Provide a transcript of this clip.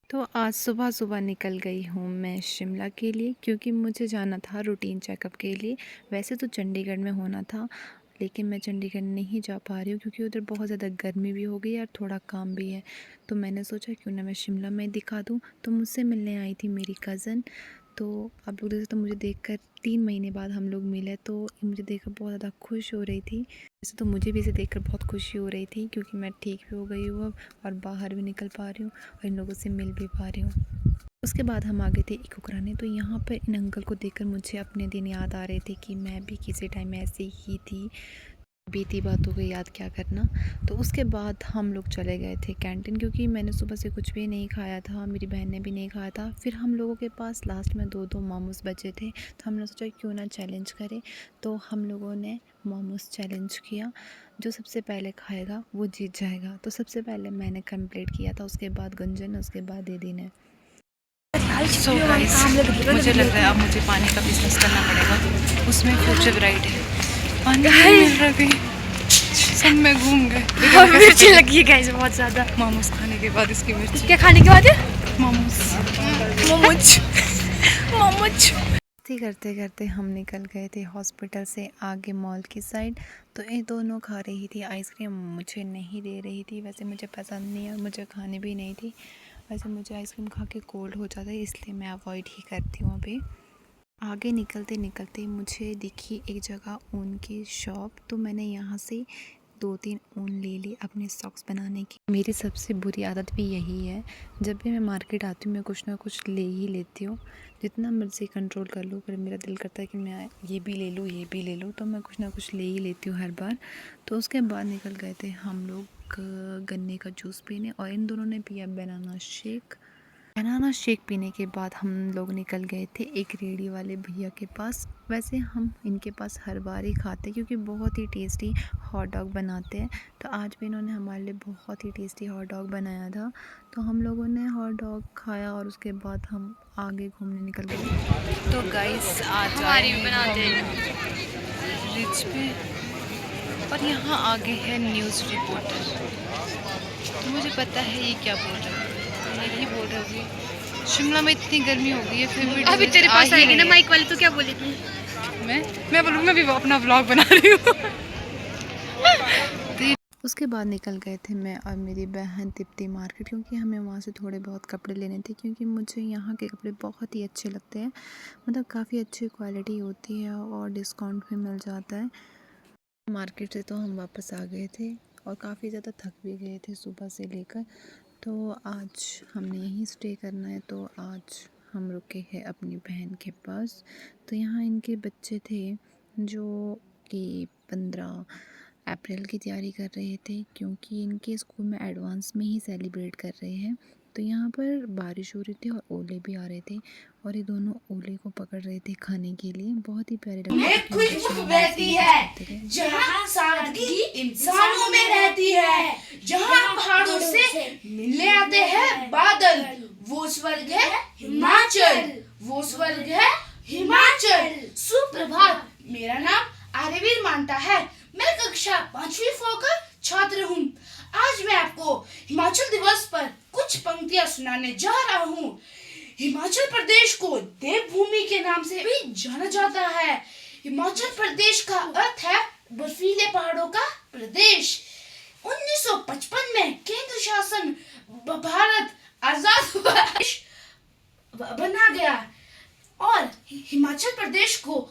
तो आज सुबह सुबह निकल गई हूँ मैं शिमला के लिए, क्योंकि मुझे जाना था रूटीन चेकअप के लिए। वैसे तो चंडीगढ़ में होना था, लेकिन मैं चंडीगढ़ नहीं जा पा रही हूँ क्योंकि उधर बहुत ज़्यादा गर्मी भी हो गई है और थोड़ा काम भी है। तो मैंने सोचा क्यों ना मैं शिमला में दिखा दूँ। तो मुझसे मिलने आई थी मेरी कज़न। तो आप लोग देख सकते, तो मुझे देखकर 3 महीने बाद हम लोग मिले, तो मुझे देखकर बहुत ज़्यादा खुश हो रही थी। वैसे तो मुझे भी इसे देखकर बहुत खुशी हो रही थी, क्योंकि मैं ठीक भी हो गई हूँ अब और बाहर भी निकल पा रही हूँ और इन लोगों से मिल भी पा रही हूँ। उसके बाद हम आ गए थे इको कराने। तो यहाँ पर इन अंकल को देखकर मुझे अपने दिन याद आ रहे थे कि मैं भी किसी टाइम ऐसे ही थी। बीती बातों को याद क्या करना। तो उसके बाद हम लोग चले गए थे कैंटीन, क्योंकि मैंने सुबह से कुछ भी नहीं खाया था, मेरी बहन ने भी नहीं खाया था। फिर हम लोगों के पास लास्ट में दो मोमोज़ बचे थे, तो हमने सोचा क्यों ना चैलेंज करें। तो हम लोगों ने मोमोज़ चैलेंज किया, जो सबसे पहले खाएगा वो जीत जाएगा। तो सबसे पहले मैंने कंप्लीट किया था, उसके बाद गुंजन ने, उसके बाद दीदी ने। सो गाइस, मुझे लग रहा है अब मुझे पानी का बिजनेस करना पड़ेगा, उसमें फ्यूचर ब्राइट है। पानी नहीं मिल रहा कहीं, सब में घूम गए। मिर्ची लगी है गाइस बहुत ज़्यादा। मोमोज खाने के बाद इसकी मिर्ची। क्या खाने के बाद है? मोमोज मोमोज मोमोज। करते करते हम निकल गए थे हॉस्पिटल से आगे मॉल की साइड। तो ये दोनों खा रही थी आइसक्रीम, मुझे नहीं दे रही थी। वैसे मुझे पसंद नहीं है और मुझे खानी भी नहीं थी। वैसे मुझे आइसक्रीम खा के कोल्ड हो जाता है, इसलिए मैं अवॉइड ही करती हूँ अभी। आगे निकलते निकलते मुझे दिखी एक जगह ऊन की शॉप। तो मैंने यहाँ से 2-3 ऊन ले ली अपने सॉक्स बनाने की। मेरी सबसे बुरी आदत भी यही है, जब भी मैं मार्केट आती हूँ मैं कुछ ना कुछ ले ही लेती हूँ। जितना मर्ज़ी कंट्रोल कर लूँ, पर मेरा दिल करता है कि मैं ये भी ले लूँ, ये भी ले लूँ, तो मैं कुछ ना कुछ ले ही लेती हूँ हर बार। तो उसके बाद निकल गए थे हम लोग गन्ने का जूस पीने, और इन दोनों ने पिया बनाना शेक। बनाना शेक पीने के बाद हम लोग निकल गए थे एक रेडी वाले भैया के पास। वैसे हम इनके पास हर बार ही खाते, क्योंकि बहुत ही टेस्टी हॉट डॉग बनाते हैं। तो आज भी इन्होंने हमारे लिए बहुत ही टेस्टी हॉट डॉग बनाया था। तो हम लोगों ने हॉट डॉग खाया और उसके बाद हम आगे घूमने निकल गए। तो गाइस आज हमारी भी बनाते हैं। रिच पे, और यहाँ आगे है न्यूज़ रिपोर्टर। तो मुझे पता है ये क्या बोल रहा है, यही बोल रहे होगी शिमला में इतनी गर्मी हो गई है फिर भी अभी तेरे पास आएगी ना माइक वाली, तो क्या बोली तू? मैं बोलूँगी मैं भी अपना व्लॉग बना रही हूँ। तो उसके बाद निकल गए थे मैं और मेरी बहन तिप्ती मार्केट, क्योंकि हमें वहाँ से थोड़े बहुत कपड़े लेने थे, क्योंकि मुझे यहाँ के कपड़े बहुत ही अच्छे लगते हैं। मतलब काफ़ी अच्छी क्वालिटी होती है और डिस्काउंट भी मिल जाता है। मार्केट से तो हम वापस आ गए थे और काफ़ी ज़्यादा थक भी गए थे सुबह से लेकर। तो आज हमने यहीं स्टे करना है, तो आज हम रुके हैं अपनी बहन के पास। तो यहाँ इनके बच्चे थे जो कि 15 अप्रैल की तैयारी कर रहे थे, क्योंकि इनके स्कूल में एडवांस में ही सेलिब्रेट कर रहे हैं। तो यहाँ पर बारिश हो रही थी और ओले भी आ रहे थे, और ये दोनों ओले को पकड़ रहे थे खाने के लिए। बहुत ही प्यारे लग रहे थे। खुशबू बहती है जहाँ सादगी इंसानों में रहती है, जहाँ पहाड़ों से मिलने आते हैं बादल, वो स्वर्ग है हिमाचल, वो स्वर्ग है हिमाचल। सुप्रभात, मेरा नाम आर्यवीर मानता है, मैं कक्षा 5वीं का छात्र हूँ। आज मैं आपको हिमाचल दिवस पर कुछ पंक्तियाँ सुनाने जा रहा हूँ। हिमाचल प्रदेश को देवभूमि के नाम से भी जाना जाता है। हिमाचल प्रदेश का अर्थ है बर्फीले पहाड़ों का प्रदेश। 1955 में केंद्र शासन भारत आजाद हुआ बना गया और हिमाचल प्रदेश को